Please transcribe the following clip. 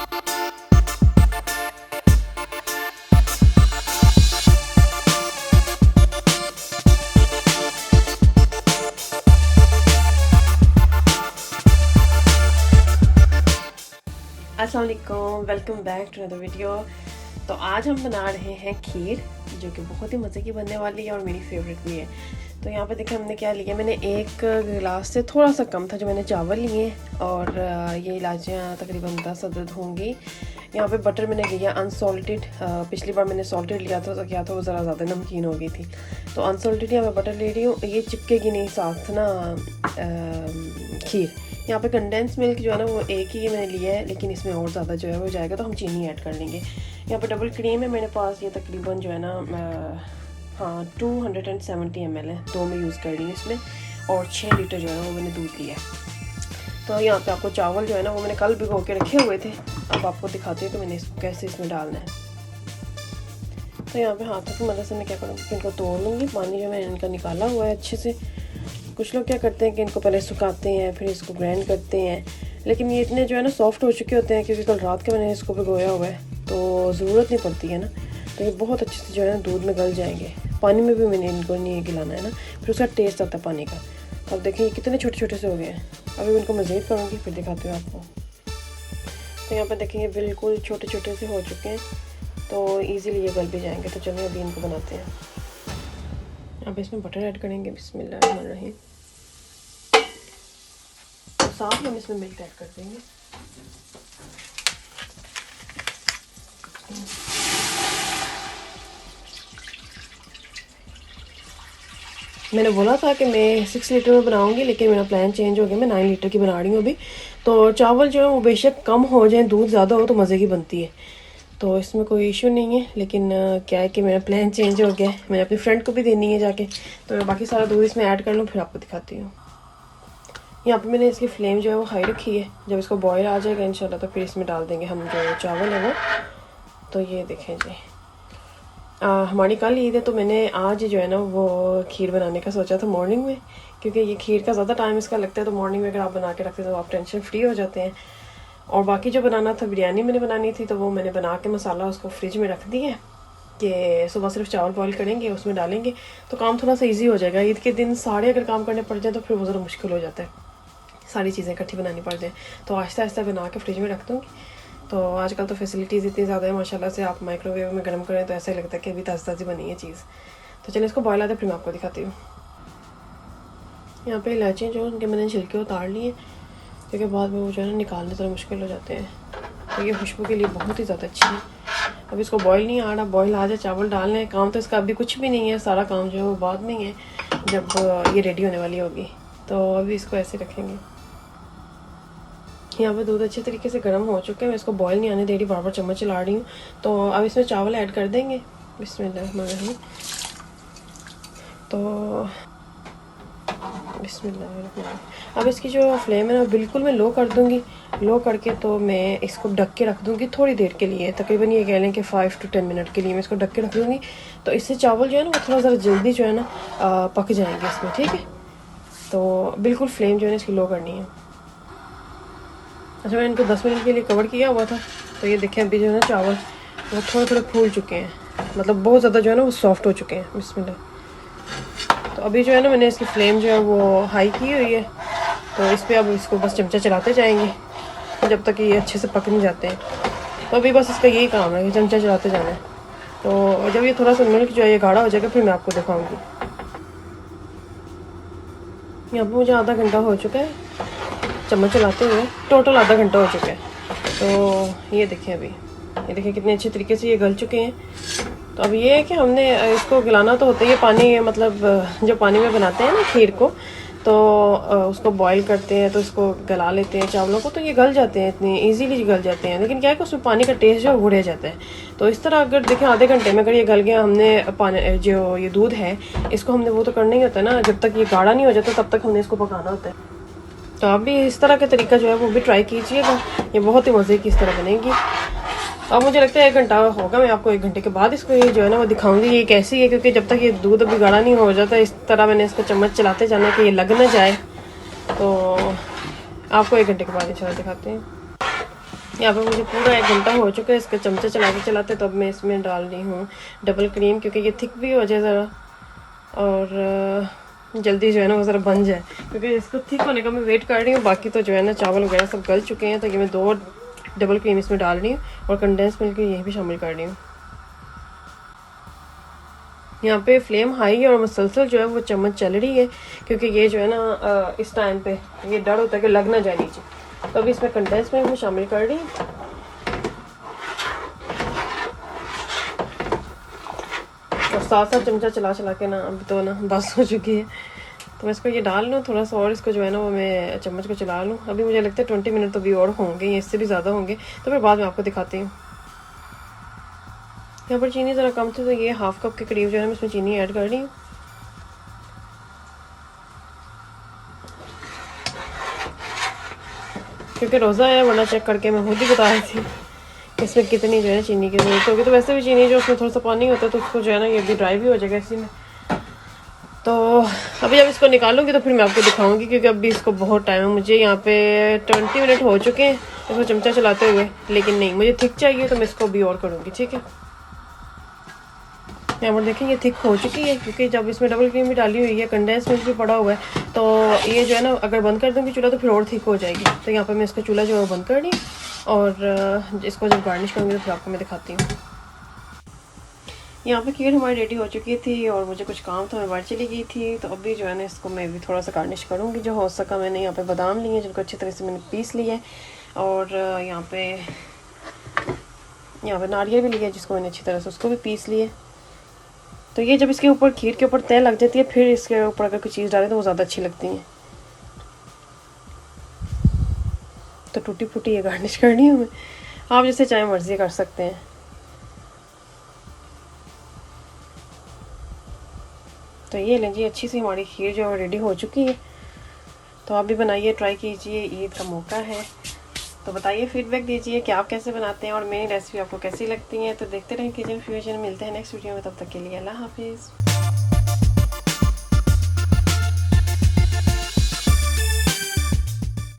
अस्सलाम वालेकुम, welcome back to another video. तो आज हम बना रहे हैं खीर, जो कि बहुत ही मज़े की बनने वाली है और मेरी फेवरेट भी है। तो यहाँ पे देखिए हमने क्या लिया, मैंने एक गिलास से थोड़ा सा कम था जो मैंने चावल लिए, और ये इलायचियाँ तकरीबन 10 अदद होंगी। यहाँ पे बटर मैंने लिया अनसॉल्टेड, पिछली बार मैंने सॉल्टेड लिया था तो क्या था वो ज़रा ज़्यादा नमकीन हो गई थी, तो अनसॉल्टेड यहाँ पे बटर ले रही हूँ। ये चिपकेगी नहीं साथ ना खीर। यहाँ पे कंडेंस मिल्क जो है ना वो एक ही मैंने लिया है, लेकिन इसमें और ज़्यादा जो है वो जाएगा तो हम चीनी ऐड कर लेंगे। यहाँ पे डबल क्रीम है मेरे पास, ये तकरीबन जो है ना 270 ml है, 2 में यूज़ कर रही हूँ इसमें, और 6 लीटर जो है ना वो मैंने दूध लिया है। तो यहाँ पे आपको चावल जो है ना वो मैंने कल भिगो के रखे हुए थे, अब आपको दिखाती हूँ कि मैंने इसको कैसे इसमें डालना है। तो यहाँ पे हाथों की मदद से मैं क्या करूँगी, इनको तोड़ लूँगी। पानी जो मैंने इनका निकाला हुआ है अच्छे से। कुछ लोग क्या करते हैं कि इनको पहले सुखाते हैं फिर इसको ग्राइंड करते हैं, लेकिन ये इतने जो है ना सॉफ्ट हो चुके होते हैं क्योंकि कल रात के मैंने इसको भिगोया हुआ है, तो ज़रूरत नहीं पड़ती है ना। तो ये बहुत अच्छे से जो है ना दूध में गल जाएंगे। पानी में भी मैंने इनको नहीं गिलाना है ना, फिर उसका टेस्ट आता है पानी का। अब देखिए कितने छोटे छोटे से हो गए हैं। अभी इनको मज़ीद करूँगी फिर दिखाती हूँ आपको। तो यहाँ पर देखेंगे बिल्कुल छोटे छोटे से हो चुके हैं, तो ईज़िली ये गल भी जाएंगे। तो चलिए अभी इनको बनाते हैं। अब इसमें बटर ऐड करेंगे, बिस्मिल्लाहिर्रहमानिर्रहीम। साथ में हम इसमें मिल्क ऐड कर देंगे। मैंने बोला था कि मैं 6 लीटर में बनाऊंगी, लेकिन मेरा प्लान चेंज हो गया, मैं 9 लीटर की बना रही हूँ अभी। तो चावल जो है वो बेशक कम हो जाए, दूध ज़्यादा हो तो मज़े की बनती है, तो इसमें कोई इशू नहीं है। लेकिन क्या है कि मेरा प्लान चेंज हो गया है, मैंने अपनी फ्रेंड को भी देनी है जाके, तो मैं बाकी सारा दूध इसमें ऐड कर लूँ फिर आपको दिखाती हूँ। यहाँ पे मैंने इसकी फ्लेम जो है वो हाई रखी है। जब इसको बॉयल आ जाएगा इंशाल्लाह तो फिर इसमें डाल देंगे हम जो चावल है वो। तो ये देखें जी, हमारी कल ईद है, तो मैंने आज जो है ना वो खीर बनाने का सोचा था मॉर्निंग में, क्योंकि ये खीर का ज़्यादा टाइम इसका लगता है। तो मॉर्निंग में अगर आप बना के रखते हैं तो आप टेंशन फ्री हो जाते हैं। और बाकी जो बनाना था, बिरयानी मैंने बनानी थी, तो वो मैंने बना के मसाला उसको फ्रिज में रख दिया कि सुबह सिर्फ चावल बॉयल करेंगे उसमें डालेंगे, तो काम थोड़ा सा ईजी हो जाएगा। ईद के दिन सारे अगर काम करने पड़ जाए तो फिर वो ज़रा मुश्किल हो जाता है, सारी चीज़ें इकट्ठी बनानी पड़ जाए। तो आहिस्ता आहिस्ता बना के फ्रिज में रख दूँगी। तो आजकल तो फैसिलिटीज़ इतनी ज़्यादा है माशाल्लाह से, आप माइक्रोवेव में गर्म करें तो ऐसा ही लगता है कि अभी ताज़ी ताज़ी बनी है चीज़। तो चलिए इसको बॉयल आते फिर मैं आपको दिखाती हूँ। यहाँ पे इलायची जो उनके मैंने छिलके उतार लिए, क्योंकि बाद में वो जो है ना निकालने थोड़ा मुश्किल हो जाते हैं। तो ये खुशबू के लिए बहुत ही ज़्यादा अच्छी है। अब इसको बॉयल नहीं आ रहा, बॉयल आ जाए चावल डालने हैं। काम तो इसका अभी कुछ भी नहीं है, सारा काम जो है वो बाद में ही है, जब ये रेडी होने वाली होगी। तो अभी इसको ऐसे रखेंगे। यहाँ पे दूध अच्छे तरीके से गर्म हो चुके हैं, मैं इसको बॉयल नहीं आने दे रही, बार बार चम्मच चला रही हूँ। तो अब इसमें चावल ऐड कर देंगे, बिस्मिल्लाहिर्रहमानिर्रहीम। तो बिस्मिल्लाहिर्रहमानिर्रहीम। अब इसकी जो फ्लेम है ना बिल्कुल मैं लो कर दूँगी। लो करके तो मैं इसको ढक के रख दूँगी थोड़ी देर के लिए, तकरीबन ये कह लें कि 5 to 10 मिनट के लिए मैं इसको ढक के रख दूँगी। तो इससे चावल जो है ना वो थोड़ा ज़रा जल्दी जो है ना पक जाएंगे इसमें, ठीक है। तो बिल्कुल फ्लेम जो है ना इसकी लो करनी है। अच्छा, मैंने इनको 10 मिनट के लिए कवर किया हुआ था। तो ये देखें अभी जो है ना चावल वो थोड़े थोड़े फूल चुके हैं, मतलब बहुत ज़्यादा जो है ना वो सॉफ्ट हो चुके हैं। बिस्मिल्लाह। तो अभी जो है ना मैंने इसकी फ्लेम जो है वो हाई की हुई है, तो इस पर अब इसको बस चमचा चलाते जाएंगे जब तक ये अच्छे से पक नहीं जाते हैं। तो अभी बस इसका यही काम है कि चमचा चलाते जाना है। तो जब ये थोड़ा सा मिल्क जो है ये गाढ़ा हो जाएगा फिर मैं आपको दिखाऊँगी। यहाँ पर मुझे आधा घंटा हो चुका है चम्मच चलाते हुए, टोटल आधा घंटा हो चुका है। तो ये देखिए अभी, ये देखिए कितने अच्छे तरीके से ये गल चुके हैं। तो अब ये है कि हमने इसको गलाना तो होता है, ये पानी मतलब जो पानी में बनाते हैं ना खीर को, तो उसको बॉईल करते हैं तो इसको गला लेते हैं चावलों को, तो ये गल जाते हैं, इतने इजीली गल जाते हैं। लेकिन क्या है कि उसमें पानी का टेस्ट जो है वो रह जाता है। तो इस तरह अगर देखें आधे घंटे में अगर ये गल गया, हमने पानी जो ये दूध है इसको हमने वो तो करना ही होता है ना, जब तक ये गाढ़ा नहीं हो जाता तब तक हमने इसको पकाना होता है। तो आप भी इस तरह का तरीका जो है वो भी ट्राई कीजिएगा, ये बहुत ही मज़े की इस तरह बनेगी। अब मुझे लगता है 1 घंटा होगा, मैं आपको 1 घंटे के बाद इसको ये जो है ना वो दिखाऊंगी ये कैसी है, क्योंकि जब तक ये दूध अभी गाढ़ा नहीं हो जाता इस तरह मैंने इसको चम्मच चलाते जाना कि ये लग ना जाए। तो आपको 1 घंटे के बाद इंशाल्लाह दिखाते हैं। यहाँ पे मुझे पूरा 1 घंटा हो चुका है इसका चमचा चलाते चलाते। तो अब मैं इसमें डाल रही हूँ डबल क्रीम, क्योंकि ये थिक भी हो जाए ज़रा और जल्दी जो है ना वो ज़रा बन जाए, क्योंकि इसको थिक होने का मैं वेट कर रही हूँ। बाकी तो जो है ना चावल वगैरह सब गल चुके हैं, तो ये मैं 2 डबल क्रीम इसमें डाल रही हूँ और कंडेंस मिल्क ये भी शामिल कर रही हूँ। यहाँ पे फ्लेम हाई है और मुसलसल जो है वो चम्मच चल रही है, क्योंकि ये जो है ना इस टाइम पे ये डर होता है कि लग ना जाए नीचे। तो अभी इसमें कंडेंस मिल्क में शामिल कर रही हूँ और साथ साथ चमचा चला चला के ना अभी तो ना बस हो चुकी है। तो मैं इसको ये डाल लूँ थोड़ा सा और इसको जो है ना वो मैं चम्मच को चला लूँ। अभी मुझे लगता है 20 मिनट तो भी और होंगे या इससे भी ज़्यादा होंगे, तो फिर बाद में आपको दिखाती हूँ। यहाँ पर चीनी ज़रा कम थी, तो ये हाफ कप के करीब जो है मैं इसमें चीनी ऐड कर रही हूँ। क्योंकि रोज़ा है, वरना चेक करके मैं खुद ही बता रही थी इसमें कितनी जो है चीनी की ज़रूरत होगी। तो वैसे भी चीनी जो उसमें थोड़ा सा पानी होता है तो उसको जो है ना ये भी ड्राई भी हो जाएगा इसी में। तो अभी जब इसको निकालूंगी तो फिर मैं आपको दिखाऊंगी, क्योंकि अभी इसको बहुत टाइम है। मुझे यहाँ पे 20 मिनट हो चुके हैं इसको चमचा चलाते हुए, लेकिन नहीं मुझे थिक चाहिए तो मैं इसको अभी और करूँगी। ठीक है, यहाँ पर देखें ये थिक हो चुकी है, क्योंकि जब इसमें डबल क्रीम भी डाली हुई है, कंडेंस मिल्क भी पड़ा हुआ है, तो ये जो है ना अगर बंद कर दूँगी चूल्हा तो फिर और थिक हो जाएगी। तो यहाँ पर मैं इसका चूल्हा जो है बंद कर दी और इसको जब गार्निश करूँगी तो फिर आपको मैं दिखाती हूँ। यहाँ पे खीर हमारी रेडी हो चुकी थी और मुझे कुछ काम था, मैं बाहर चली गई थी। तो अभी जो है ना इसको मैं भी थोड़ा सा गार्निश करूँगी जो हो सका। मैंने यहाँ पे बादाम लिए हैं जिनको अच्छी तरह से मैंने पीस लिए और यहाँ पे नारियल भी लिया जिसको मैंने अच्छी तरह से उसको भी पीस लिए। तो ये जब इसके ऊपर खीर के ऊपर तय लग जाती है, फिर इसके ऊपर अगर कोई चीज़ डालें तो वो ज़्यादा अच्छी लगती हैं। तो टूटी फूटी ये गार्निश करनी है हमें, आप जैसे चाहे मर्जी कर सकते हैं। तो ये लें जी, अच्छी सी हमारी खीर जो है रेडी हो चुकी है। तो आप भी बनाइए, ट्राई कीजिए, ईद का मौका है। तो बताइए, फीडबैक दीजिए कि आप कैसे बनाते हैं और मेरी रेसिपी आपको कैसी लगती है। तो देखते रहें किचन फ्यूजन। मिलते हैं नेक्स्ट वीडियो में, तब तक के लिए अल्लाह हाफिज़।